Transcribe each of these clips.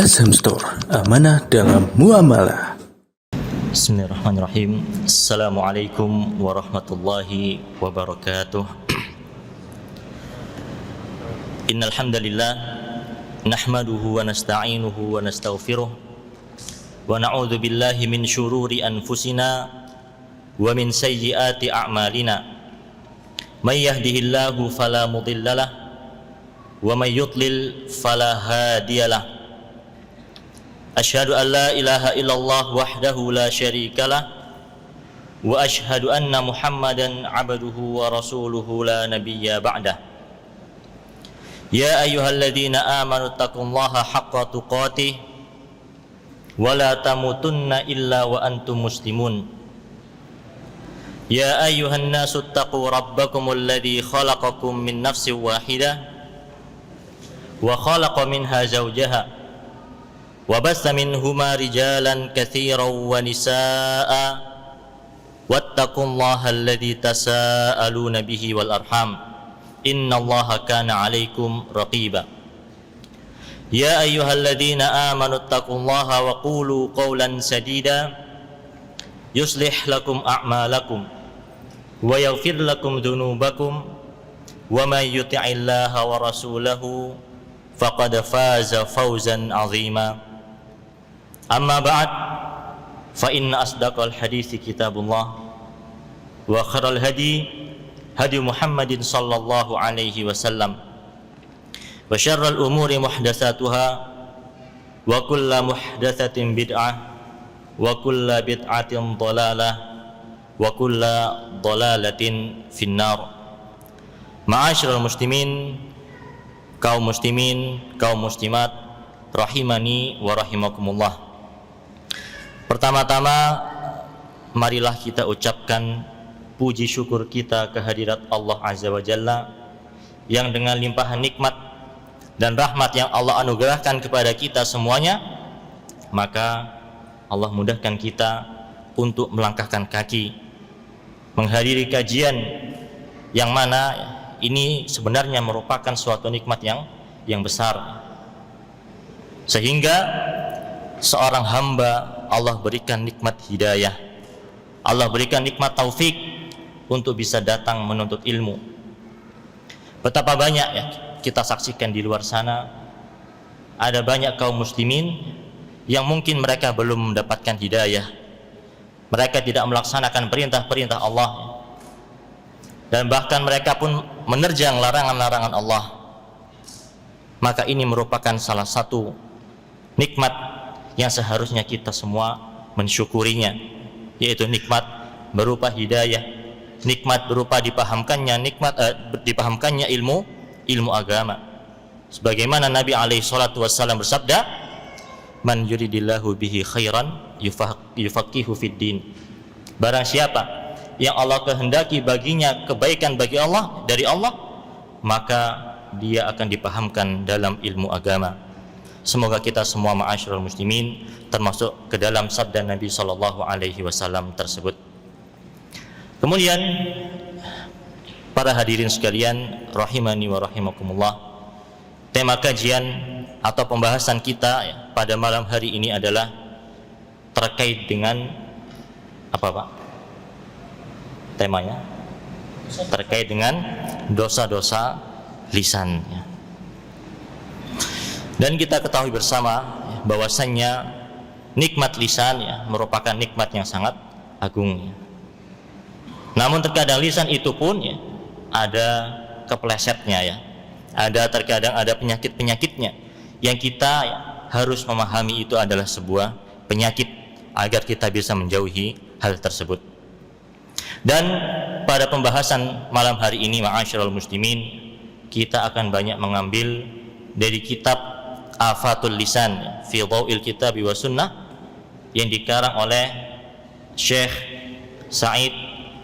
SM Store, amanah dalam muamalah. Bismillahirrahmanirrahim. Assalamualaikum warahmatullahi wabarakatuh. Innal hamdalillah nahmaduhu wa nasta'inuhu wa nastaghfiruh wa na'udzu billahi min syururi anfusina wa min sayyiati a'malina. May yahdihillahu fala mudhillalah wa may yudlil fala hadiyalah. Asyhadu an la ilaha illallah wahdahu la syarikalah wa asyhadu anna Muhammadan abduhu wa rasuluhu la nabiyya ba'dah. Ya ayyuhalladzina amanu taqullaha haqqa tuqatih wa la tamutunna illa wa antum muslimun. Ya ayyuhan nasu taqu rabbakumul ladzi khalaqakum min nafsin wahidah wa khalaqa minha zawjaha wa bassa minhuma rijalan katsiran wa nisaa'a wattaqullaha alladzi tasaaluna bihi wal arham innallaha kana 'alaikum raqiba. Ya ayyuhalladzina amanu taqullaha wa qulu qawlan sadida yuslih lakum a'malakum wa yaghfir lakum dhunubakum wa may yuti'illaha wa rasulahu faqad faza fawzan 'azima. Amma ba'd, fa inna asdaqal hadithi kitabullah wa khairal hadi Muhammadin sallallahu alaihi wasallam wa syarral umuri muhdatsatuha wa kullu muhdatsatin bid'ah wa kullu bid'atin dhalalah wa kullu dhalalatin finnar. Ma'asyiral muslimin, kaum muslimin, kaum muslimat rahimani wa rahimakumullah. Pertama-tama marilah kita ucapkan puji syukur kita kehadirat Allah Azza wa Jalla yang dengan limpahan nikmat dan rahmat yang Allah anugerahkan kepada kita semuanya, maka Allah mudahkan kita untuk melangkahkan kaki menghadiri kajian yang mana ini sebenarnya merupakan suatu nikmat yang besar, sehingga seorang hamba Allah berikan nikmat hidayah, Allah berikan nikmat taufik untuk bisa datang menuntut ilmu. Betapa banyak ya kita saksikan di luar sana, ada banyak kaum muslimin yang mungkin mereka belum mendapatkan hidayah, mereka tidak melaksanakan perintah-perintah Allah, dan bahkan mereka pun menerjang larangan-larangan Allah. Maka ini merupakan salah satu nikmat yang seharusnya kita semua mensyukurinya, yaitu nikmat berupa hidayah, nikmat berupa dipahamkannya ilmu agama. Sebagaimana Nabi alaihi salatu wassalam bersabda, man yuridillahu bihi khairan yufaqihu fid din. Barang siapa yang Allah kehendaki baginya kebaikan dari Allah, maka dia akan dipahamkan dalam ilmu agama. Semoga kita semua ma'asyiral muslimin termasuk ke dalam sabda Nabi sallallahu alaihi wasallam tersebut. Kemudian para hadirin sekalian rahimani wa rahimakumullah, tema kajian atau pembahasan kita pada malam hari ini adalah terkait dengan apa Pak? Temanya terkait dengan dosa-dosa lisan. Dan kita ketahui bersama bahwasannya nikmat lisan merupakan nikmat yang sangat agung. Namun terkadang lisan itu pun ada keplesetnya terkadang ada penyakit-penyakitnya yang kita harus memahami itu adalah sebuah penyakit agar kita bisa menjauhi hal tersebut. Dan pada pembahasan malam hari ini ma'asyiral muslimin, kita akan banyak mengambil dari kitab Afatul Lisan fi Dhau'il Kitab wa Sunnah yang dikarang oleh Syekh Sa'id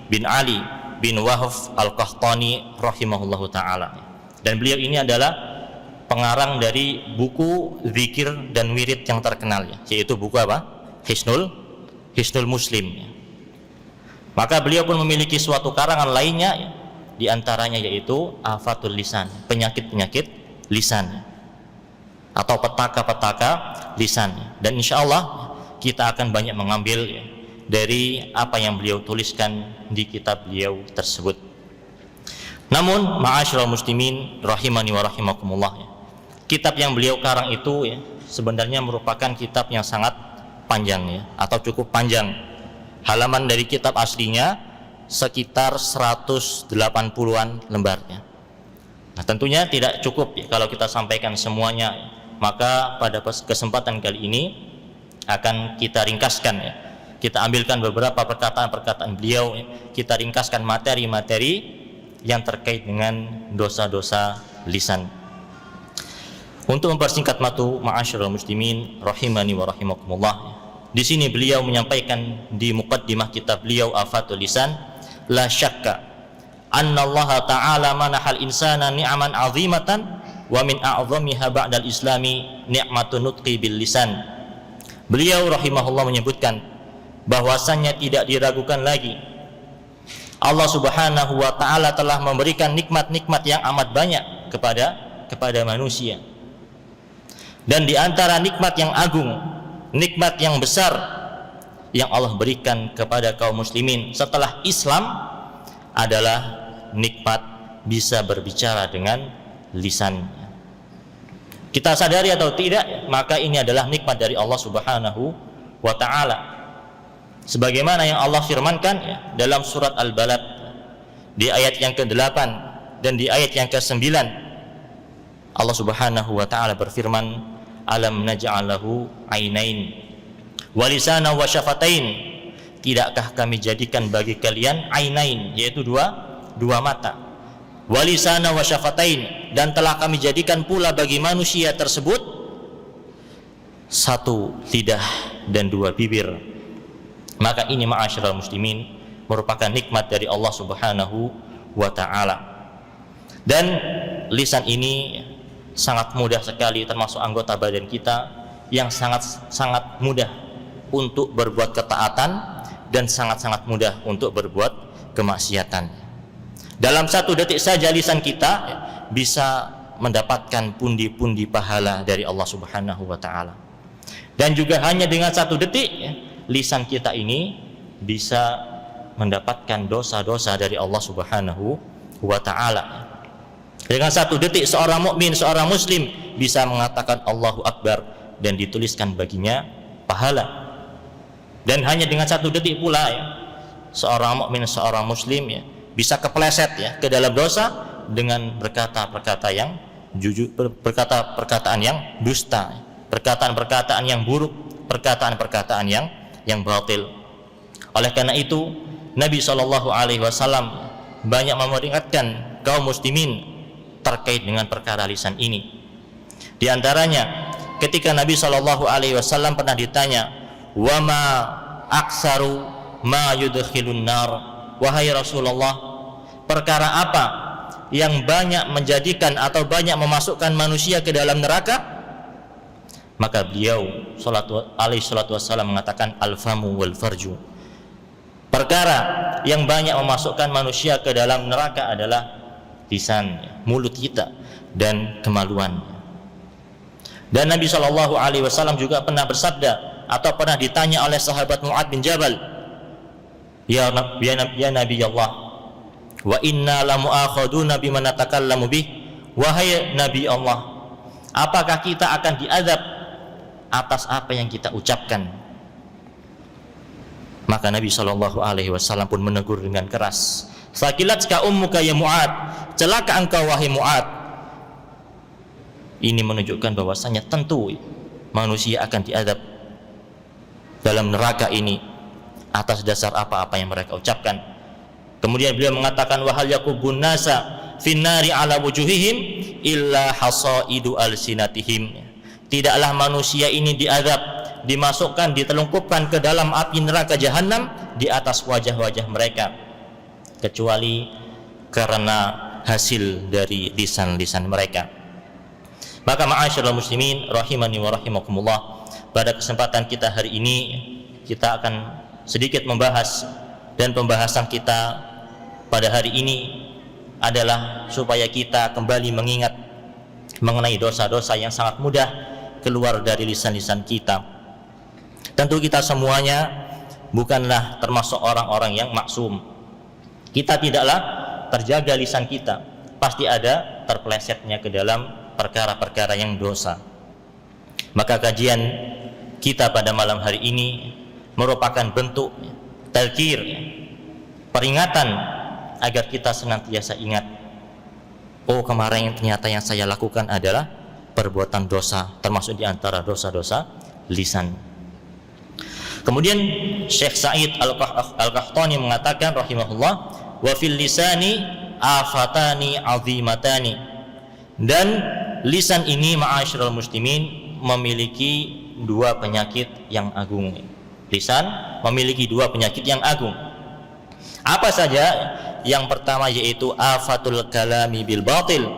bin Ali bin Wahf Al-Qahtani rahimahullahu ta'ala. Dan beliau ini adalah pengarang dari buku zikir dan wirid yang terkenal, yaitu buku apa? Hisnul Muslim. Maka beliau pun memiliki suatu karangan lainnya, di antaranya yaitu Afatul Lisan, penyakit-penyakit lisan. atau atau petaka-petaka lisan. Dan insya Allah kita akan banyak mengambil dari apa yang beliau tuliskan di kitab beliau tersebut. Namun ma'asyiral muslimin rahimani wa rahimakumullah, kitab yang beliau karang itu sebenarnya merupakan kitab yang sangat panjang atau cukup panjang. Halaman dari kitab aslinya sekitar 180-an lembarnya. Nah, tentunya tidak cukup kalau kita sampaikan semuanya. Maka pada kesempatan kali ini akan kita ringkaskan Kita ambilkan beberapa perkataan-perkataan beliau, kita ringkaskan materi-materi yang terkait dengan dosa-dosa lisan. Untuk mempersingkat waktu, ma'asyiral muslimin rahimani wa rahimakumullah, di sini beliau menyampaikan di muqaddimah kitab beliau Afatul Lisan, la syakka anna Allah ta'ala manahal insana ni'aman 'azimatan wa min a'zamiha ba'dal islami ni'matun nutqi bil lisan. Beliau rahimahullah menyebutkan bahwasannya tidak diragukan lagi Allah Subhanahu wa ta'ala telah memberikan nikmat-nikmat yang amat banyak kepada manusia. Dan di antara nikmat yang agung, nikmat yang besar yang Allah berikan kepada kaum muslimin setelah Islam adalah nikmat bisa berbicara dengan lisan. Kita sadari atau tidak, maka ini adalah nikmat dari Allah Subhanahu wa ta'ala. Sebagaimana yang Allah firmankan dalam surat Al-Balad di ayat yang ke-8 dan di ayat yang ke-9, Allah Subhanahu wa ta'ala berfirman, alam naj'alahu ainain wa lisana wa syafatain, tidakkah kami jadikan bagi kalian ainain, yaitu dua mata, wa lisana wa syafatain, dan telah kami jadikan pula bagi manusia tersebut satu lidah dan dua bibir. Maka ini ma'asyiral muslimin merupakan nikmat dari Allah Subhanahu wa ta'ala. Dan lisan ini sangat mudah sekali, termasuk anggota badan kita yang sangat mudah untuk berbuat ketaatan dan sangat mudah untuk berbuat kemaksiatan. Dalam 1 detik saja lisan kita bisa mendapatkan pundi-pundi pahala dari Allah Subhanahu wa ta'ala. Dan juga hanya dengan 1 detik lisan kita ini bisa mendapatkan dosa-dosa dari Allah Subhanahu wa ta'ala. Dengan 1 detik seorang mukmin, seorang muslim bisa mengatakan Allahu Akbar dan dituliskan baginya pahala. Dan hanya dengan 1 detik pula seorang mukmin, seorang muslim bisa kepleset ke dalam dosa dengan berkata-perkata yang jujur, perkataan yang dusta, perkataan-perkataan yang buruk, perkataan-perkataan yang batil. Oleh karena itu Nabi SAW banyak memperingatkan kaum muslimin terkait dengan perkara lisan ini. Di antaranya ketika Nabi SAW pernah ditanya, wa ma aksaru ma yudkhilun nar, wahai Rasulullah, perkara apa yang banyak menjadikan atau banyak memasukkan manusia ke dalam neraka? Maka beliau alaihi salatu wassalam mengatakan al-famu wal farju, perkara yang banyak memasukkan manusia ke dalam neraka adalah lisan, mulut kita, dan kemaluan. Dan Nabi SAW juga pernah bersabda atau pernah ditanya oleh sahabat Mu'ad bin Jabal, ya Nabi Allah, wa inna lamu'akhaduna bima natakallamu bih, wahai Nabi Allah, apakah kita akan diazab atas apa yang kita ucapkan? Maka Nabi SAW pun menegur dengan keras, sakilatka ummuka ya Mu'ad, celaka engkau wahai Mu'ad. Ini menunjukkan bahwasanya tentu manusia akan diazab dalam neraka ini atas dasar apa-apa yang mereka ucapkan. Kemudian beliau mengatakan, wa hal yakubun nasa finnari ala wujuhihim illa hasaidu alsinatihim, tidaklah manusia ini diazab, dimasukkan, ditelungkupkan ke dalam api neraka jahanam di atas wajah-wajah mereka, kecuali karena hasil dari lisan-lisan mereka. Maka ma'asyiral muslimin rahimani wa rahimakumullah, pada kesempatan kita hari ini kita akan sedikit membahas, dan pembahasan kita pada hari ini adalah supaya kita kembali mengingat mengenai dosa-dosa yang sangat mudah keluar dari lisan-lisan kita. Tentu kita semuanya bukanlah termasuk orang-orang yang maksum. Kita tidaklah terjaga lisan kita, pasti ada terpelesetnya ke dalam perkara-perkara yang dosa. Maka kajian kita pada malam hari ini merupakan bentuk tadzkir, peringatan agar kita senantiasa ingat, oh kemarin ternyata yang saya lakukan adalah perbuatan dosa, termasuk di antara dosa-dosa lisan. Kemudian Syekh Sa'id Al-Qahtani mengatakan rahimahullah, wa fil lisani afatani azimatani, dan lisan ini ma'asyiral muslimin memiliki dua penyakit yang agung. Lisan memiliki dua penyakit yang agung. Apa saja? Yang pertama yaitu afatul kalami bil batil,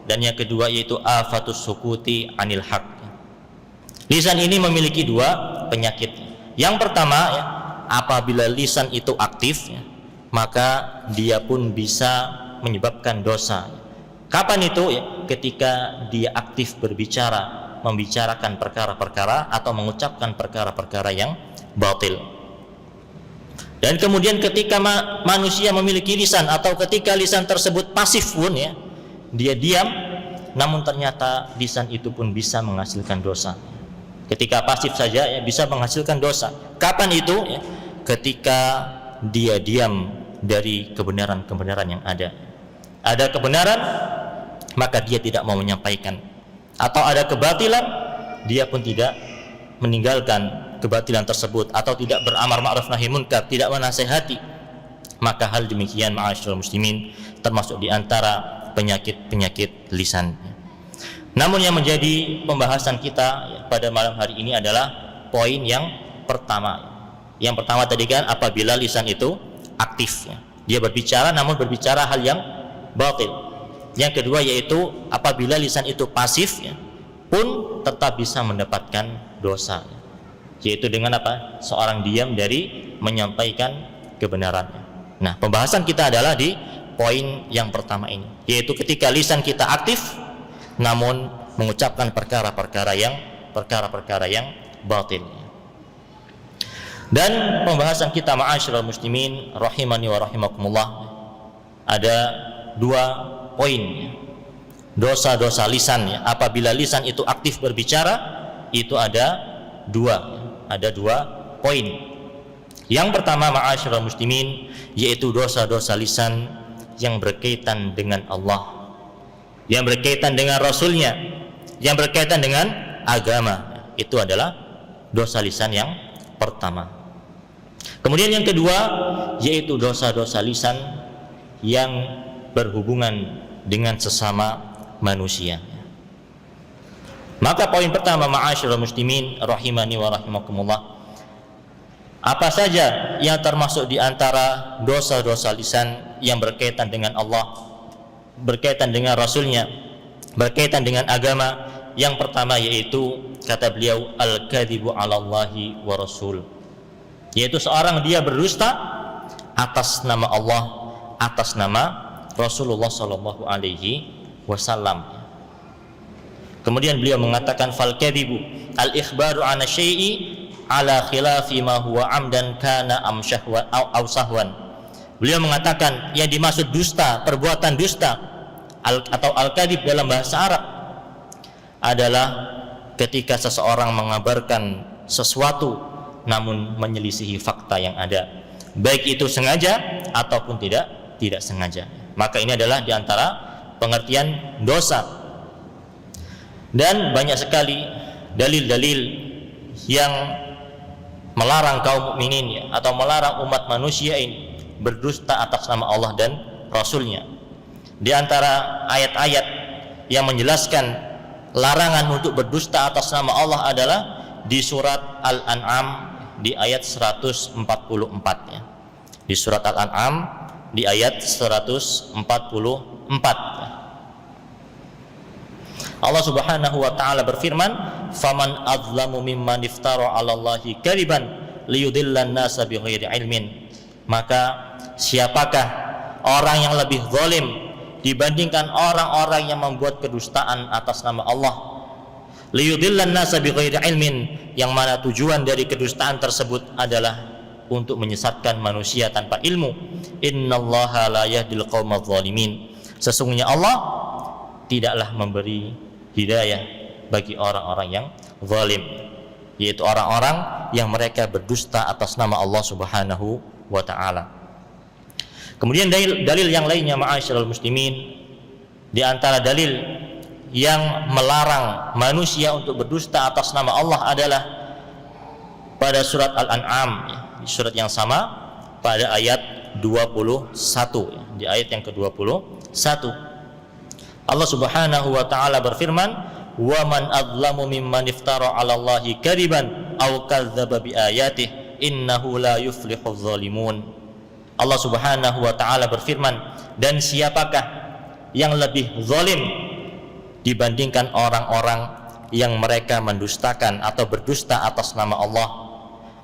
dan yang kedua yaitu afatus sukuti anil haq. Lisan ini memiliki dua penyakit. Yang pertama ya, apabila lisan itu aktif ya, maka dia pun bisa menyebabkan dosa. Kapan itu? Ya, ketika dia aktif berbicara, membicarakan perkara-perkara atau mengucapkan perkara-perkara yang batil. Dan kemudian ketika manusia memiliki lisan, atau ketika lisan tersebut pasif pun ya, dia diam, namun ternyata lisan itu pun bisa menghasilkan dosa. Ketika pasif saja ya, bisa menghasilkan dosa. Kapan itu? Ya, ketika dia diam dari kebenaran-kebenaran yang ada. Ada kebenaran, maka dia tidak mau menyampaikan. Atau ada kebatilan, dia pun tidak meninggalkan kebatilan tersebut, atau tidak beramar ma'ruf nahi munkar, tidak menasehati. Maka hal demikian ma'asyiral muslimin termasuk di antara penyakit-penyakit lisan. Namun yang menjadi pembahasan kita pada malam hari ini adalah poin yang pertama. Yang pertama tadi kan apabila lisan itu aktif ya, dia berbicara namun berbicara hal yang batil. Yang kedua yaitu apabila lisan itu pasif ya, pun tetap bisa mendapatkan dosa, yaitu dengan apa? Seorang diam dari menyampaikan kebenaran. Nah, pembahasan kita adalah di poin yang pertama ini, yaitu ketika lisan kita aktif namun mengucapkan perkara-perkara yang batil. Dan pembahasan kita ma'asyiral muslimin rahimani wa rahimakumullah, ada dua poin dosa-dosa lisan ya. Apabila lisan itu aktif berbicara, itu ada dua poin. Yang pertama ma'asyiral muslimin, yaitu dosa-dosa lisan yang berkaitan dengan Allah, yang berkaitan dengan Rasulnya, yang berkaitan dengan agama. Itu adalah dosa lisan yang pertama. Kemudian yang kedua yaitu dosa-dosa lisan yang berhubungan dengan sesama manusia. Maka poin pertama ma'asyiral muslimin rahimani wa rahimakumullah, apa saja yang termasuk di antara dosa-dosa lisan yang berkaitan dengan Allah, berkaitan dengan Rasulnya, berkaitan dengan agama. Yang pertama yaitu kata beliau al-kadzibu 'alallahi wa rasul, yaitu seorang dia berdusta atas nama Allah, atas nama Rasulullah sallallahu alaihi wasallam. Kemudian beliau mengatakan fal kadzibu al-ikhbaru 'an syai'i ala khilafi ma huwa 'amdan kana am syahwa aw sahwan. Beliau mengatakan yang dimaksud dusta, perbuatan dusta atau al-kadzib dalam bahasa Arab adalah ketika seseorang mengabarkan sesuatu namun menyelisihi fakta yang ada, baik itu sengaja ataupun tidak sengaja. Maka ini adalah di antara pengertian dosa. Dan banyak sekali dalil-dalil yang melarang kaum mukminin atau melarang umat manusia ini berdusta atas nama Allah dan Rasulnya. Di antara ayat-ayat yang menjelaskan larangan untuk berdusta atas nama Allah adalah di surat Al-An'am di ayat 144 ya. Di surat Al-An'am di ayat 144 Allah Subhanahu wa taala berfirman, "Faman adzlamu mimman iftara 'alallahi kadziban liyudillan nasa bighairi ilmin." Maka siapakah orang yang lebih zalim dibandingkan orang-orang yang membuat kedustaan atas nama Allah liyudillan nasa bighairi ilmin, yang mana tujuan dari kedustaan tersebut adalah untuk menyesatkan manusia tanpa ilmu. Innallaha la yahdil qaumadz zalimin, sesungguhnya Allah tidaklah memberi hidayah bagi orang-orang yang zalim, yaitu orang-orang yang mereka berdusta atas nama Allah Subhanahu wa taala. Kemudian dalil yang lainnya ma'asyiral muslimin, di antara dalil yang melarang manusia untuk berdusta atas nama Allah adalah pada surat Al-An'am, surat yang sama pada ayat 21, di ayat yang ke-21 Allah Subhanahu wa taala berfirman, "Wa man adlamu mimman iftara 'ala Allahi kadiban aw kadzdzaba bi ayatihi innahu la yuflihuz zalimun." Allah Subhanahu wa taala berfirman, dan siapakah yang lebih zalim dibandingkan orang-orang yang mereka mendustakan atau berdusta atas nama Allah,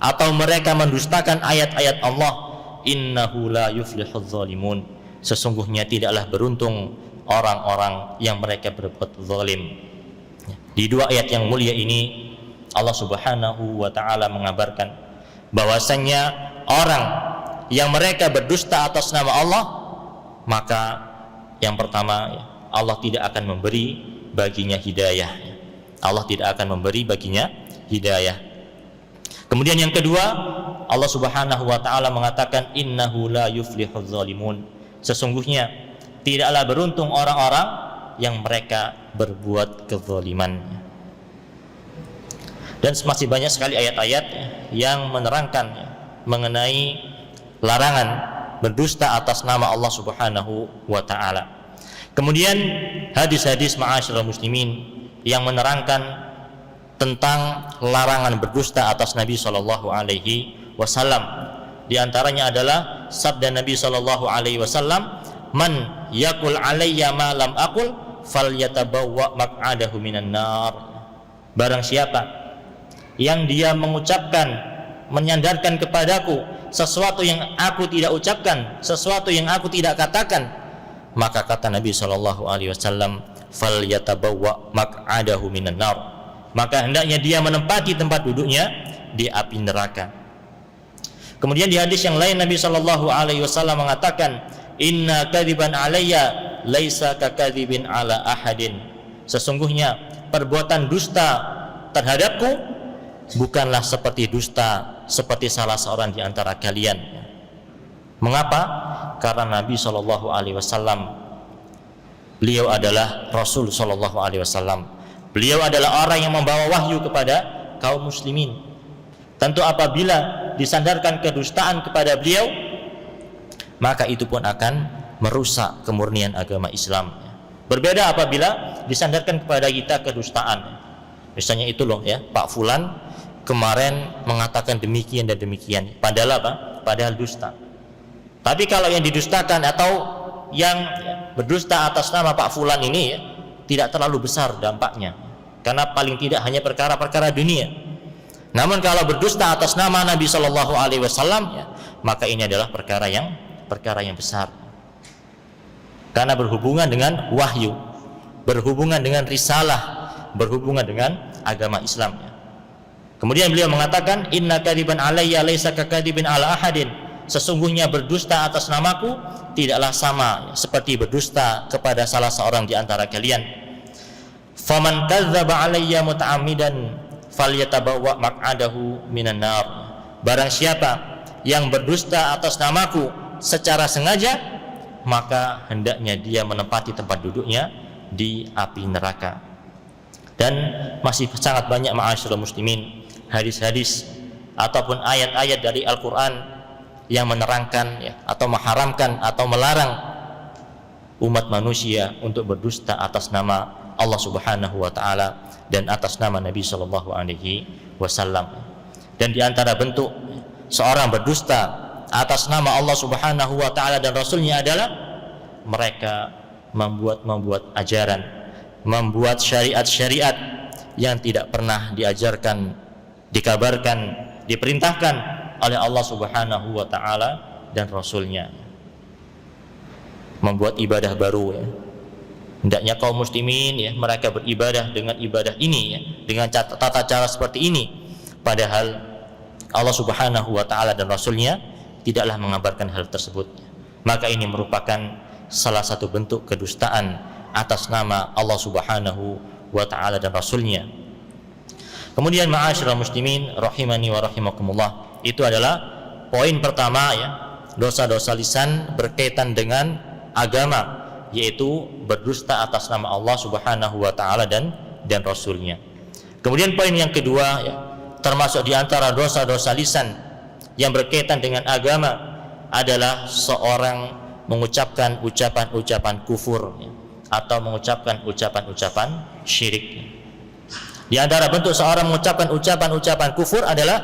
atau mereka mendustakan ayat-ayat Allah. Innahu la yuflihuz zalimun, sesungguhnya tidaklah beruntung orang-orang yang mereka berbuat zalim. Di dua ayat yang mulia ini Allah Subhanahu wa taala mengabarkan bahwasannya orang yang mereka berdusta atas nama Allah, maka yang pertama, Allah tidak akan memberi baginya hidayah. Allah tidak akan memberi baginya hidayah. Kemudian yang kedua, Allah Subhanahu wa taala mengatakan innahu la yuflihuz zalimun, sesungguhnya tidaklah beruntung orang-orang yang mereka berbuat kezaliman. Dan masih banyak sekali ayat-ayat yang menerangkan mengenai larangan berdusta atas nama Allah Subhanahu wa taala. Kemudian hadis-hadis ma'asyiral muslimin yang menerangkan tentang larangan berdusta atas Nabi sallallahu alaihi wasallam. Di antaranya adalah sabda Nabi sallallahu alaihi wasallam, "Man yaqul alayya ma lam aqul falyatabawwa maq'adahu minan nar." Barang siapa yang dia mengucapkan, menyandarkan kepadaku sesuatu yang aku tidak ucapkan, sesuatu yang aku tidak katakan, maka kata Nabi sallallahu alaihi wasallam, falyatabawwa maq'adahu minan nar, maka hendaknya dia menempati tempat duduknya di api neraka. Kemudian di hadis yang lain Nabi sallallahu alaihi wasallam mengatakan, inna kadziban alayya laisa kakadzibin ala ahadin, sesungguhnya perbuatan dusta terhadapku bukanlah seperti dusta seperti salah seorang di antara kalian. Mengapa? Karena Nabi sallallahu alaihi wasallam, beliau adalah Rasul sallallahu alaihi wasallam. Beliau adalah orang yang membawa wahyu kepada kaum muslimin. Tentu apabila disandarkan kedustaan kepada beliau, maka itu pun akan merusak kemurnian agama Islam. Berbeda apabila disandarkan kepada kita kedustaan. Misalnya itu loh ya, Pak Fulan kemarin mengatakan demikian dan demikian, padahal apa? Padahal dusta. Tapi kalau yang didustakan atau yang berdusta atas nama Pak Fulan ini ya, tidak terlalu besar dampaknya, karena paling tidak hanya perkara-perkara dunia. Namun kalau berdusta atas nama Nabi Shallallahu Alaihi Wasallam ya, maka ini adalah perkara yang besar, karena berhubungan dengan wahyu, berhubungan dengan risalah, berhubungan dengan agama Islam ya. Kemudian beliau mengatakan, inna kadiban alayya laisa kakadibin ala ahadin, sesungguhnya berdusta atas namaku tidaklah sama seperti berdusta kepada salah seorang di antara kalian. Faman kadzdzaba alayya muta'ammidan falyatabawwa maq'adahu minan nar. Barang siapa yang berdusta atas namaku secara sengaja, maka hendaknya dia menempati tempat duduknya di api neraka. Dan masih sangat banyak ma'asyiral muslimin hadis-hadis ataupun ayat-ayat dari Al-Quran yang menerangkan ya, atau mengharamkan atau melarang umat manusia untuk berdusta atas nama Allah Subhanahu wa taala dan atas nama Nabi sallallahu alaihi wasallam. Dan di antara bentuk seorang berdusta atas nama Allah Subhanahu wa taala dan Rasulnya adalah mereka membuat ajaran, membuat syariat-syariat yang tidak pernah diajarkan, dikabarkan, diperintahkan oleh Allah Subhanahu wa taala dan Rasulnya. Membuat ibadah baru ya. Hendaknya kaum muslimin ya, mereka beribadah dengan ibadah ini ya, dengan tata cara seperti ini. Padahal Allah Subhanahu wa taala dan Rasulnya tidaklah mengabarkan hal tersebut. Maka ini merupakan salah satu bentuk kedustaan atas nama Allah Subhanahu wa taala dan Rasulnya. Kemudian ma'asyiral muslimin rahimani wa rahimakumullah, itu adalah poin pertama ya, dosa-dosa lisan berkaitan dengan agama, yaitu berdusta atas nama Allah Subhanahu wa taala dan Rasulnya. Kemudian poin yang kedua ya, termasuk di antara dosa-dosa lisan yang berkaitan dengan agama adalah seorang mengucapkan ucapan-ucapan kufur ya, atau mengucapkan ucapan-ucapan syirik. Di antara bentuk seorang mengucapkan ucapan-ucapan kufur adalah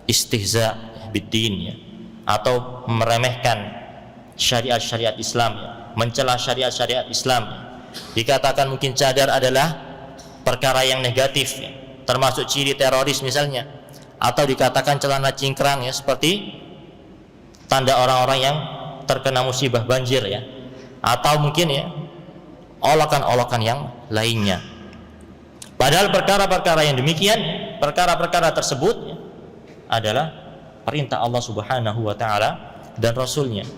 istihza biddin ya, atau meremehkan syariat-syariat Islam ya, mencela syariat-syariat Islam. Dikatakan mungkin cadar adalah perkara yang negatif ya, termasuk ciri teroris misalnya, atau dikatakan celana cingkrang ya, seperti tanda orang-orang yang terkena musibah banjir ya, atau mungkin ya olakan-olakan yang lainnya. Padahal perkara-perkara yang demikian, perkara-perkara tersebut ya, adalah perintah Allah Subhanahu wa taala dan Rasulnya.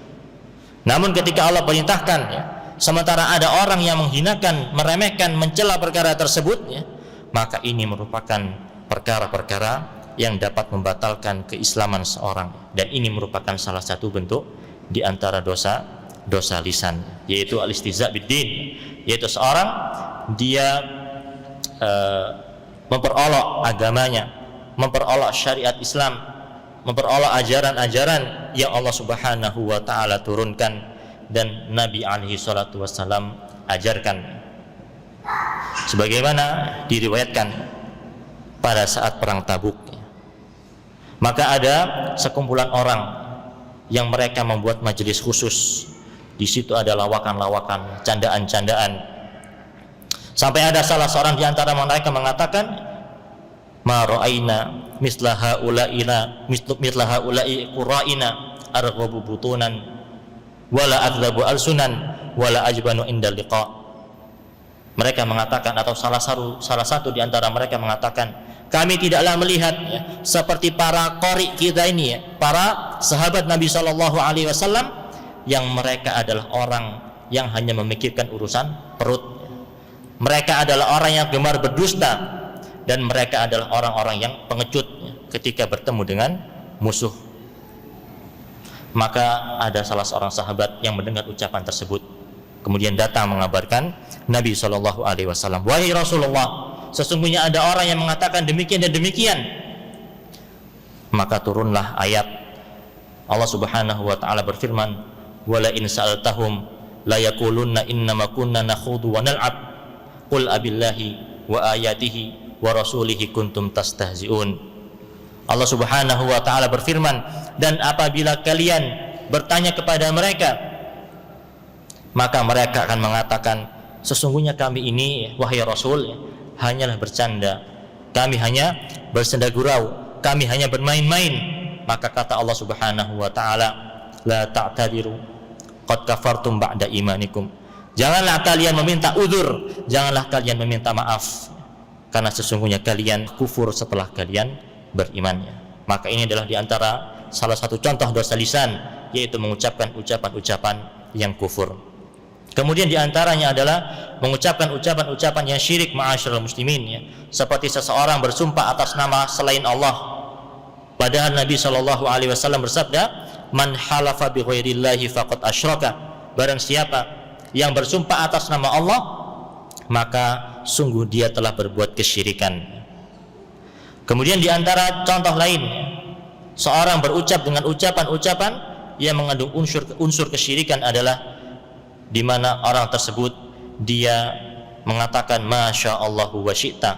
Namun ketika Allah perintahkan ya, sementara ada orang yang menghinakan, meremehkan, mencela perkara tersebut ya, maka ini merupakan perkara-perkara yang dapat membatalkan keislaman seorang, dan ini merupakan salah satu bentuk di antara dosa lisan, yaitu al-istihza biddin, yaitu seorang dia memperolok agamanya, memperolok syariat Islam, memperolok ajaran-ajaran yang Allah Subhanahu wa taala turunkan dan Nabi alaihi salatu wassalam ajarkan. Sebagaimana diriwayatkan pada saat perang Tabuk, maka ada sekumpulan orang yang mereka membuat majelis khusus. Di situ ada lawakan-lawakan, candaan-candaan. Sampai ada salah seorang di antara mereka mengatakan, ma ra'aina misla haula'i qura'ina arghabu butunan wala adzabu alsunan wala ajbanu indal liqa. Mereka mengatakan, atau salah satu di antara mereka mengatakan, kami tidaklah melihat ya, seperti para qari kita ini ya, para sahabat Nabi sallallahu alaihi wasallam, yang mereka adalah orang yang hanya memikirkan urusan perut. Mereka adalah orang yang gemar berdusta, dan mereka adalah orang-orang yang pengecut ketika bertemu dengan musuh. Maka ada salah seorang sahabat yang mendengar ucapan tersebut, kemudian datang mengabarkan Nabi SAW, wahai Rasulullah, sesungguhnya ada orang yang mengatakan demikian dan demikian. Maka turunlah ayat Allah Subhanahu wa taala berfirman, wala in sa'altahum la yaqulunna innama kunna nakhudu wa nal'ab qul abillahi wa ayatihi wa rasulihi kuntum tastahzi'un. Allah Subhanahu wa taala berfirman, dan apabila kalian bertanya kepada mereka, maka mereka akan mengatakan, sesungguhnya kami ini wahai Rasul hanyalah bercanda, kami hanya bersenda gurau, kami hanya bermain-main. Maka kata Allah Subhanahu wa taala, la ta'tadiru qad kafartum ba'da imanikum. Janganlah kalian meminta udzur, janganlah kalian meminta maaf, karena sesungguhnya kalian kufur setelah kalian berimannya. Maka ini adalah diantara salah satu contoh dosa lisan, yaitu mengucapkan ucapan-ucapan yang kufur. Kemudian diantaranya adalah mengucapkan ucapan-ucapan yang syirik, ma'asyiral muslimin ya. Seperti seseorang bersumpah atas nama selain Allah, padahal Nabi SAW bersabda, man halafa bi ghairillahi faqad asyraka. Barang siapa yang bersumpah atas nama Allah, maka sungguh dia telah berbuat kesyirikan. Kemudian di antara contoh lain, seorang berucap dengan ucapan-ucapan yang mengandung unsur kesyirikan adalah di mana orang tersebut dia mengatakan masya Allahu wa syi'ta,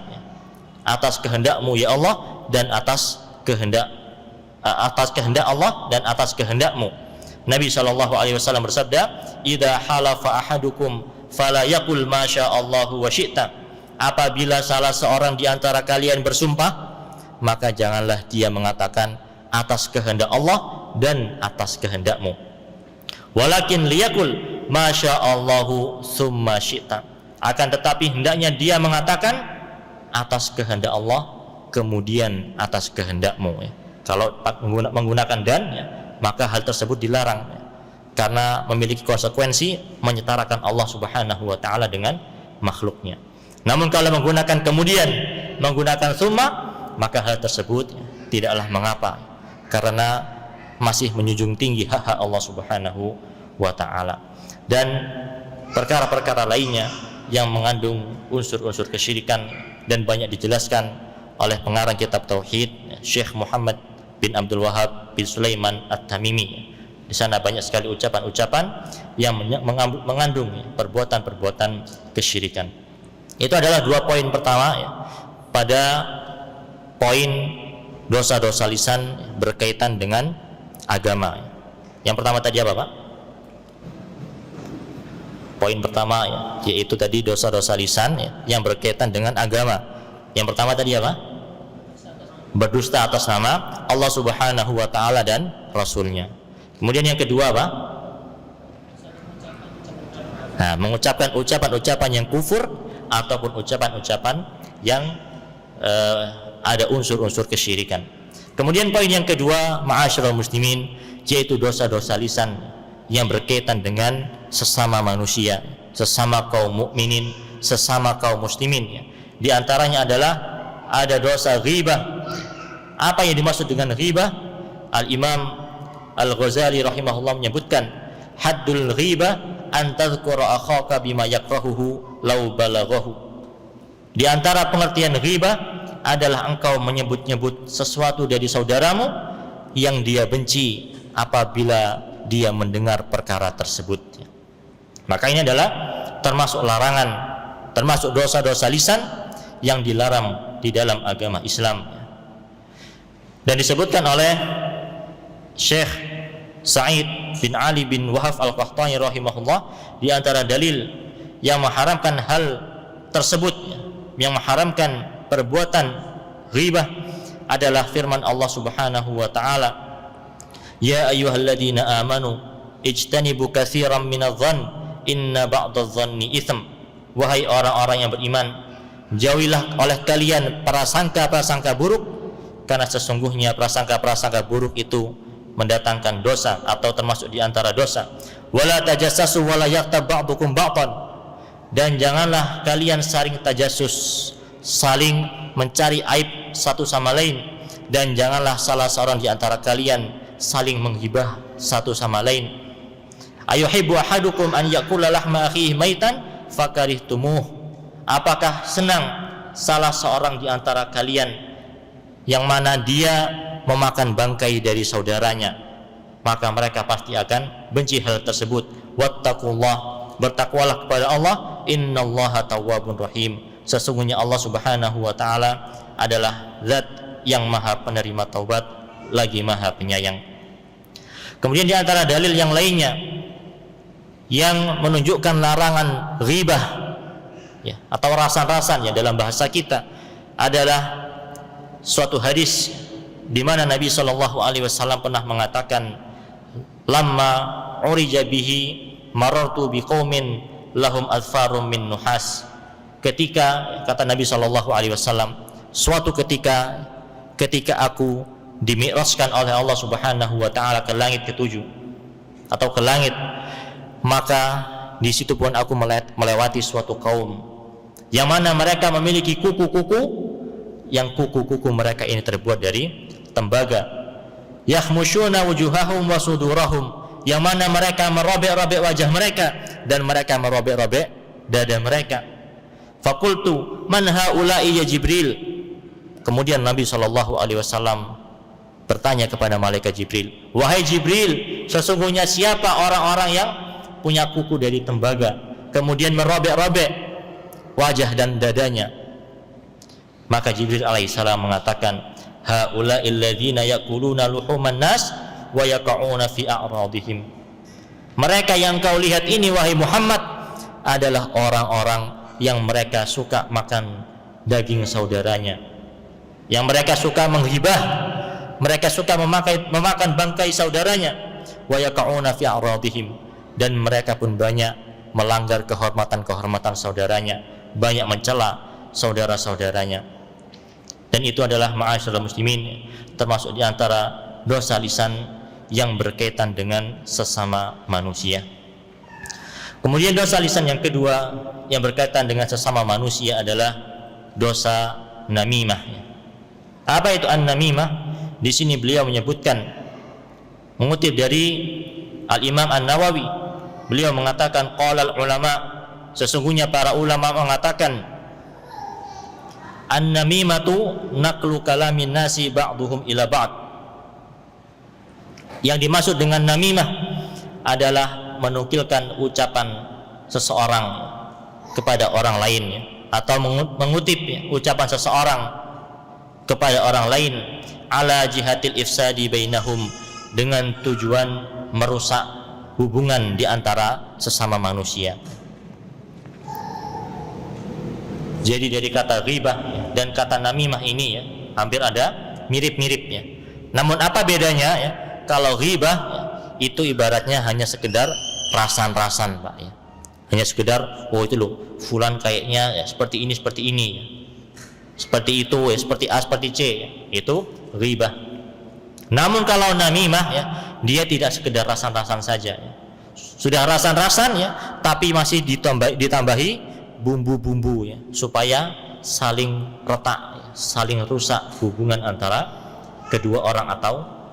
atas kehendakmu ya Allah dan atas kehendak Allah dan atas kehendakmu. Nabi SAW bersabda, idza halafa ahadukum fala yaqul masya Allahu wa syi'ta. Apabila salah seorang di antara kalian bersumpah, maka janganlah dia mengatakan atas kehendak Allah dan atas kehendakmu, walakin liyakul masyaallahu summa syi'ta. Akan tetapi hendaknya dia mengatakan atas kehendak Allah kemudian atas kehendakmu, ya. Kalau menggunakan dan, ya, maka hal tersebut dilarang, ya, karena memiliki konsekuensi menyetarakan Allah Subhanahu wa taala dengan makhluknya. Namun kalau menggunakan kemudian, menggunakan summa, maka hal tersebut, ya, tidaklah mengapa, karena masih menjunjung tinggi hak Allah Subhanahu wa taala. Dan perkara-perkara lainnya yang mengandung unsur-unsur kesyirikan dan banyak dijelaskan oleh pengarang kitab tauhid Syekh Muhammad bin Abdul Wahab bin Sulaiman At-Tamimi. Di sana banyak sekali ucapan-ucapan yang mengandung perbuatan-perbuatan kesyirikan. Itu adalah 2 poin pertama, ya, pada poin dosa-dosa lisan berkaitan dengan agama. Yang pertama tadi apa, Pak? Poin pertama, ya, yaitu tadi dosa-dosa lisan, ya, yang berkaitan dengan agama. Yang pertama tadi apa? Berdusta atas nama Allah Subhanahu wa taala dan Rasulnya. Kemudian yang kedua apa? Nah, mengucapkan ucapan-ucapan yang kufur ataupun ucapan-ucapan yang ada unsur-unsur kesyirikan. Kemudian poin yang kedua, ma'asyiral muslimin, yaitu dosa-dosa lisan yang berkaitan dengan sesama manusia, sesama kaum mukminin, sesama kaum muslimin, ya. Di antaranya adalah ada dosa ghibah. Apa yang dimaksud dengan ghibah? Al-Imam Al-Ghazali rahimahullah menyebutkan, haddul ghibah an tadhkura akhaka bima yakrahuhu law balaghahu. Di antara pengertian ghibah adalah engkau menyebut-nyebut sesuatu dari saudaramu yang dia benci apabila dia mendengar perkara tersebut. Maka ini adalah termasuk larangan, termasuk dosa-dosa lisan yang dilarang di dalam agama Islam. Dan disebutkan oleh Syekh Sa'id bin Ali bin Wahab Al-Qahtani rahimahullah, di antara dalil yang mengharamkan hal tersebut, yang mengharamkan perbuatan ghibah, adalah firman Allah Subhanahu wa taala, ya ayyuhalladzina amanu ijtanibu katsiran minadh-dhann inna ba'dadh-dhanni itsm. Wahai orang-orang yang beriman, jauhilah oleh kalian prasangka-prasangka buruk, karena sesungguhnya prasangka-prasangka buruk itu mendatangkan dosa atau termasuk di antara dosa. Wala tajassasu wala yaghtab ba'dukum ba'dan. Dan janganlah kalian saling tajassus, saling mencari aib satu sama lain, dan janganlah salah seorang di antara kalian saling menghibah satu sama lain. Ayuhibbu ahadukum an yakula lahma akhihi maitan fakarihtumuh. Apakah senang salah seorang di antara kalian yang mana dia memakan bangkai dari saudaranya, maka mereka pasti akan benci hal tersebut. Wattaqullah, bertakwalah kepada Allah, innallaha tawwabun rahim. Sesungguhnya Allah Subhanahu wa taala adalah zat yang maha penerima taubat lagi maha penyayang. Kemudian di antara dalil yang lainnya yang menunjukkan larangan ghibah, ya, atau rasan-rasan, ya, dalam bahasa kita adalah suatu hadis di mana Nabi SAW pernah mengatakan, lamma urija bihi marartu biqaumin lahum adfarum min nuhas. Ketika, kata Nabi SAW, suatu ketika aku dimi'rajkan oleh Allah Subhanahu wa taala ke langit ke-7 atau ke langit, maka di situ pun aku melewati suatu kaum yang mana mereka memiliki kuku-kuku, yang kuku-kuku mereka ini terbuat dari tembaga. Yakhmushuna wujuhahum wa sudurahum, yang mana mereka merobek-robek wajah mereka dan mereka merobek-robek dada mereka. Faqultu man haula'i ya Jibril. Kemudian Nabi SAW bertanya kepada malaikat Jibril, wahai Jibril, sesungguhnya siapa orang-orang yang punya kuku dari tembaga kemudian merobek-robek wajah dan dadanya? Maka Jibril alaihissalam mengatakan, haula'il ladzina yaquluna luhuman nas wa yaqa'una fi a'radihim. Mereka yang kau lihat ini wahai Muhammad adalah orang-orang yang mereka suka makan daging saudaranya, yang mereka suka menghibah, mereka suka memakan bangkai saudaranya. Wa yaqa'una fi a'radihim, dan mereka pun banyak melanggar kehormatan saudaranya, banyak mencela saudara-saudaranya. Dan itu adalah ma'asyiral muslimin, termasuk di antara dosa lisan yang berkaitan dengan sesama manusia. Kemudian dosa lisan yang kedua yang berkaitan dengan sesama manusia adalah dosa namimah. Apa itu an-namimah? Di sini beliau menyebutkan, mengutip dari Al-Imam An-Nawawi, beliau mengatakan qala ulama, sesungguhnya para ulama mengatakan an-namimatu naqlu kalamin nasi ba'duhum ila ba'd. Yang dimaksud dengan namimah adalah menukilkan ucapan seseorang kepada orang lain, atau mengutip ucapan seseorang kepada orang lain ala jihatil ifsadi bainahum, dengan tujuan merusak hubungan di antara sesama manusia. Jadi dari kata ghibah dan kata namimah ini hampir ada mirip-miripnya. Namun apa bedanya ya? Kalau ghibah itu ibaratnya hanya sekedar rasan-rasan, Pak ya. Hanya sekedar itu loh, fulan kayaknya seperti ini ya. Seperti itu ya, seperti A seperti C ya. Itu ghibah. Namun kalau namimah ya, dia tidak sekedar rasan-rasan saja ya. Sudah rasan-rasan ya, tapi masih ditambahi bumbu-bumbu ya, supaya saling retak ya, saling rusak hubungan antara kedua orang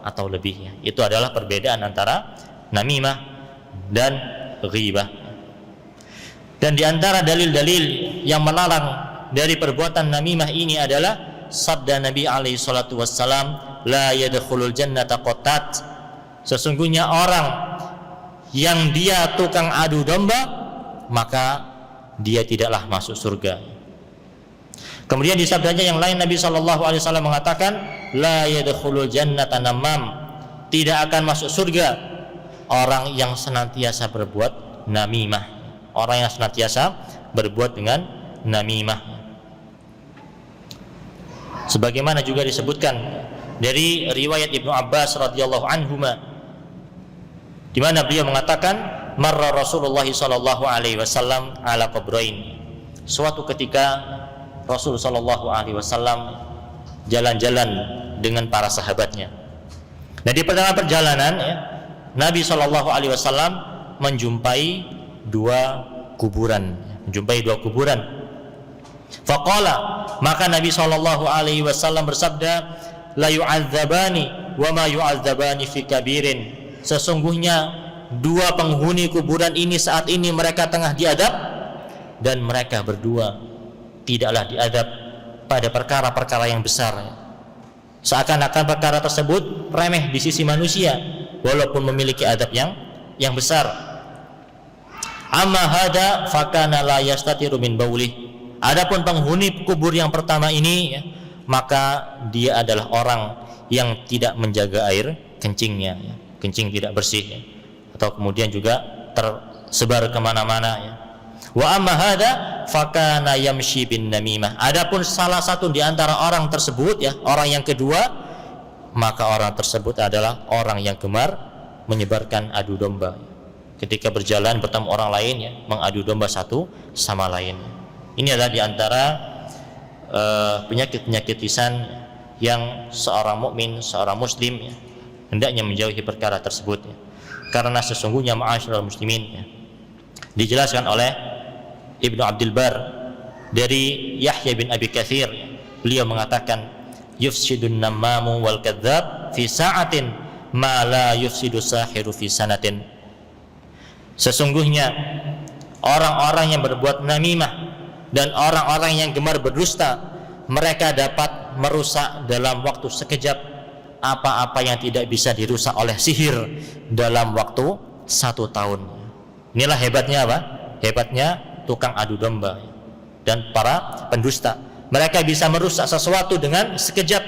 atau lebih ya. Itu adalah perbedaan antara namimah dan ghibah. Dan di antara dalil-dalil yang melarang dari perbuatan namimah ini adalah sabda Nabi alaihi salatu wassalam, la yadkhulul jannata qattat. Sesungguhnya orang yang dia tukang adu domba, maka dia tidaklah masuk surga. Kemudian di sabdanya yang lain Nabi SAW mengatakan, la yadkhulul jannata namam, tidak akan masuk surga orang yang senantiasa berbuat namimah, orang yang senantiasa berbuat dengan namimah. Sebagaimana juga disebutkan dari riwayat Ibnu Abbas radhiyallahu anhuma, di mana beliau mengatakan, marra Rasulullah sallallahu alaihi wasallam ala qabrain. Suatu ketika Rasul sallallahu alaihi wasallam jalan-jalan dengan para sahabatnya. Nah, di perjalanan ya, Nabi sallallahu alaihi wasallam menjumpai dua kuburan. Faqala, maka Nabi sallallahu alaihi wasallam bersabda, la yu'adzabani wa ma yu'adzabani fi kabirin. Sesungguhnya dua penghuni kuburan ini saat ini mereka tengah diadab, dan mereka berdua tidaklah diadab pada perkara-perkara yang besar. Seakan-akan perkara tersebut remeh di sisi manusia, walaupun memiliki adab yang besar. Amma hada fakana la yastatiru min baulih. Adapun penghuni kubur yang pertama ini ya, maka dia adalah orang yang tidak menjaga air kencingnya ya. Kencing tidak bersih ya. Atau kemudian juga tersebar kemana-mana ya. Wa amma hada fakana yamshi bin namimah. Adapun salah satu di antara orang tersebut ya, orang yang kedua, maka orang tersebut adalah orang yang gemar menyebarkan adu domba. Ketika berjalan bertemu orang lain ya, mengadu domba satu sama lain. Ini adalah di antara penyakit-penyakit lisan yang seorang mukmin, seorang muslim ya, hendaknya menjauhi perkara tersebut ya. Karena sesungguhnya ma'asyiral muslimin ya, dijelaskan oleh Ibnu Abdul Bar dari Yahya bin Abi Katsir ya, beliau mengatakan yufsidun namamu wal kadzdzab fi sa'atin ma la yufsidu sahiru fi sanatin. Sesungguhnya orang-orang yang berbuat namimah dan orang-orang yang gemar berdusta, mereka dapat merusak dalam waktu sekejap apa-apa yang tidak bisa dirusak oleh sihir dalam waktu 1 tahun. Inilah hebatnya apa? Hebatnya tukang adu domba dan para pendusta. Mereka bisa merusak sesuatu dengan sekejap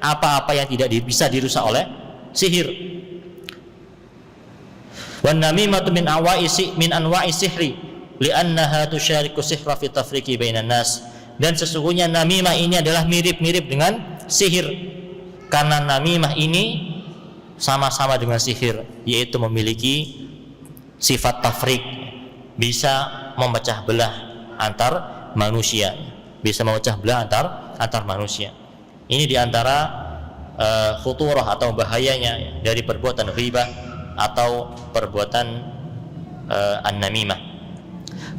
apa-apa yang tidak bisa dirusak oleh sihir. Wan namimatu min anwa'i sihri li'annaha tusyariku sihra fi tafriqi bainan nas. Dan sesungguhnya namimah ini adalah mirip-mirip dengan sihir. Karena namimah ini sama-sama dengan sihir, yaitu memiliki sifat tafrik, bisa memecah belah antar manusia, bisa memecah belah antar manusia. Ini diantara khuturah atau bahayanya dari perbuatan ghibah atau perbuatan an-namimah.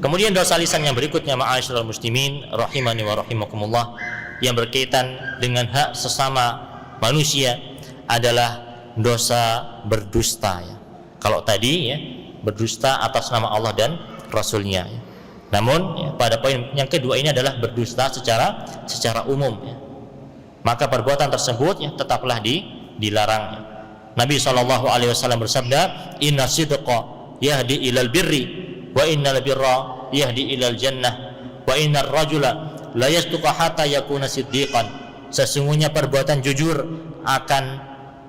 Kemudian dosa lisan yang berikutnya, ma'asyiral muslimin rahimani wa rahimakumullah, yang berkaitan dengan hak sesama manusia adalah dosa berdusta ya. Kalau tadi ya, berdusta atas nama Allah dan Rasulnya ya. Namun ya, pada poin yang kedua ini adalah berdusta secara umum ya. Maka perbuatan tersebut ya, tetaplah dilarang ya. Nabi SAW bersabda, inna sidqa yahdi ilal birri wa innal birra yahdi ilal jannah wa innar rajula la yasduqa hatta yakuna siddiqan. Sesungguhnya perbuatan jujur akan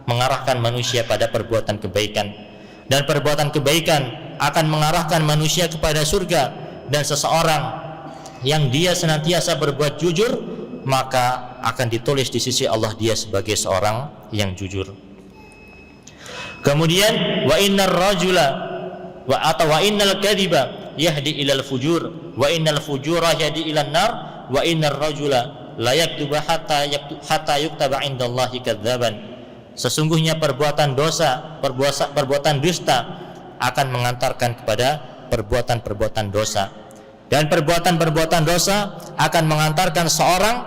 mengarahkan manusia pada perbuatan kebaikan, dan perbuatan kebaikan akan mengarahkan manusia kepada surga. Dan seseorang yang dia senantiasa berbuat jujur, maka akan ditulis di sisi Allah dia sebagai seorang yang jujur. Kemudian wa innar rajula wa innal kadhiba yahdi ilal fujur wa innal fujura yahdi ilan nar wa innar rajula la yaktuba hatta yuktaba indallahi kadzaban. Sesungguhnya perbuatan dosa, perbuatan dusta akan mengantarkan kepada perbuatan-perbuatan dosa, dan perbuatan-perbuatan dosa akan mengantarkan seorang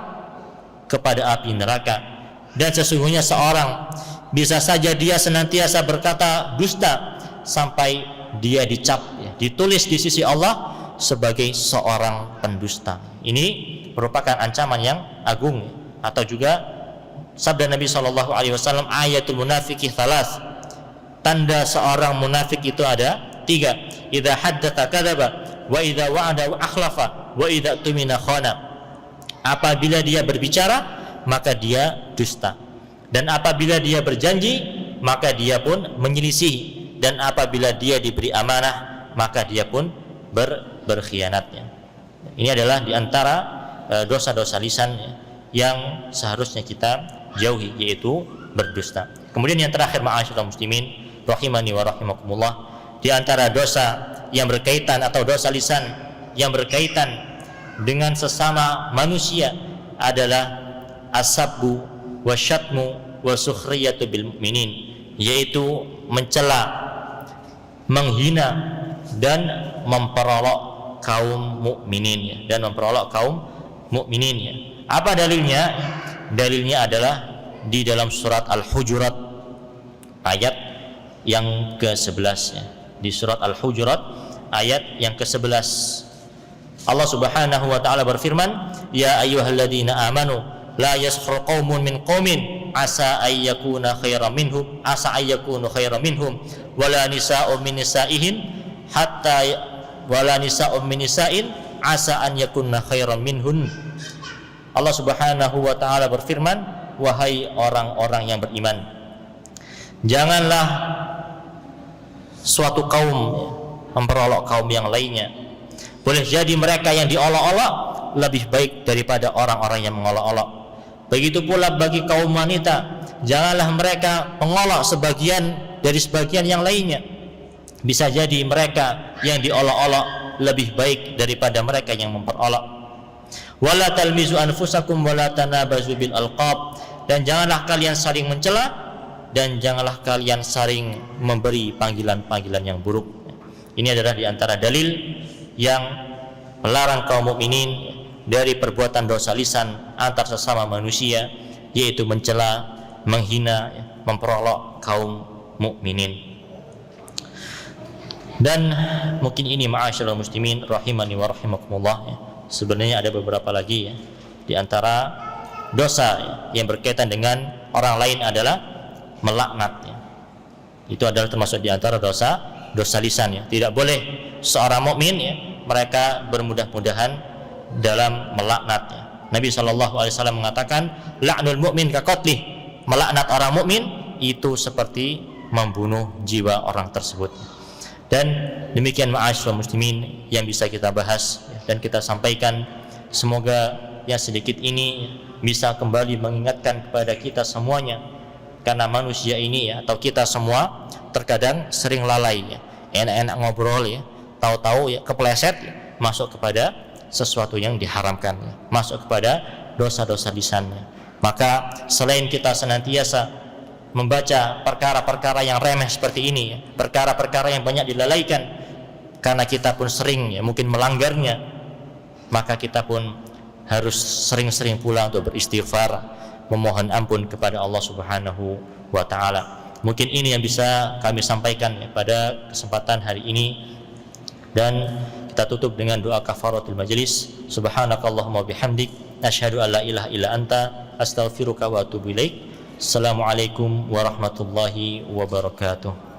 kepada api neraka. Dan sesungguhnya seorang bisa saja dia senantiasa berkata dusta sampai dia dicap ya, ditulis di sisi Allah sebagai seorang pendusta. Ini merupakan ancaman yang agung ya. Atau juga sabda Nabi SAW, ayatul munafiqi thalas, tanda seorang munafik itu ada 3. Idza haddatsa kadzaba wa idza wa'ada akhlafa wa idza tumina khana. Apabila dia berbicara maka dia dusta, dan apabila dia berjanji maka dia pun menyelisihi, dan apabila dia diberi amanah maka dia pun berkhianatnya. Ini adalah diantara dosa-dosa lisan yang seharusnya kita jauhi, yaitu berdusta. Kemudian yang terakhir, ma'asyiral muslimin rahimani wa rahimakumullah, di antara dosa yang berkaitan atau dosa lisan yang berkaitan dengan sesama manusia adalah asabbu wasyatmu wasukhriyatu bil mu'minin, yaitu mencela, menghina dan memperolok kaum mukminin ya, dan memperolok kaum mukminin ya. Apa dalilnya? Dalilnya adalah di dalam surat Al-Hujurat ayat yang ke-11 ya. Di surat Al-Hujurat ayat yang ke-11 Allah Subhanahu wa taala berfirman, ya ayyuhalladzina amanu la yaskhur qaumun min qaumin asa ayyakuna khairan minhum wala nisa'un min nisa'ihim hatta wala nisa'un min nisa'in asa an yakunna khairan minhun. Allah Subhanahu wa taala berfirman, wahai orang-orang yang beriman, janganlah suatu kaum memperolok kaum yang lainnya. Boleh jadi mereka yang diolok-olok lebih baik daripada orang-orang yang mengolok-olok. Begitu pula bagi kaum wanita, janganlah mereka mengolok sebagian dari sebagian yang lainnya. Bisa jadi mereka yang diolok-olok lebih baik daripada mereka yang memperolok. Wala talmizu anfusakum wala tanabazu bil alqab, dan janganlah kalian saling mencela dan janganlah kalian saling memberi panggilan-panggilan yang buruk. Ini adalah di antara dalil yang melarang kaum mukminin dari perbuatan dosa lisan antar sesama manusia, yaitu mencela, menghina, memperolok kaum mukminin. Dan mungkin ini ma'asyiral muslimin rahimani wa rahimakumullah ya. Sebenarnya ada beberapa lagi ya. Di antara dosa yang berkaitan dengan orang lain adalah melaknat ya. Itu adalah termasuk di antara dosa lisan ya. Tidak boleh seorang mukmin ya, mereka bermudah-mudahan dalam melaknat ya. Nabi SAW mengatakan, la'nul mu'min ka qatlih, melaknat orang mukmin itu seperti membunuh jiwa orang tersebut. Dan demikian ma'asyiral muslimin yang bisa kita bahas dan kita sampaikan. Semoga yang sedikit ini bisa kembali mengingatkan kepada kita semuanya, karena manusia ini ya, atau kita semua terkadang sering lalai ya. enak-enak ngobrol ya, tahu-tahu ya kepleset ya, masuk kepada sesuatu yang diharamkan ya, masuk kepada dosa-dosa lisannya. Maka selain kita senantiasa membaca perkara-perkara yang remeh seperti ini ya, perkara-perkara yang banyak dilalaikan karena kita pun sering ya mungkin melanggarnya, maka kita pun harus sering-sering pula untuk beristighfar, memohon ampun kepada Allah Subhanahu wa taala. Mungkin ini yang bisa kami sampaikan ya, pada kesempatan hari ini, dan kita tutup dengan doa kafaratul majlis. Subhanakallahumma bihamdik asyhadu an la ilaha illa anta astaghfiruka wa atubu ilaik. Assalamualaikum warahmatullahi wabarakatuh.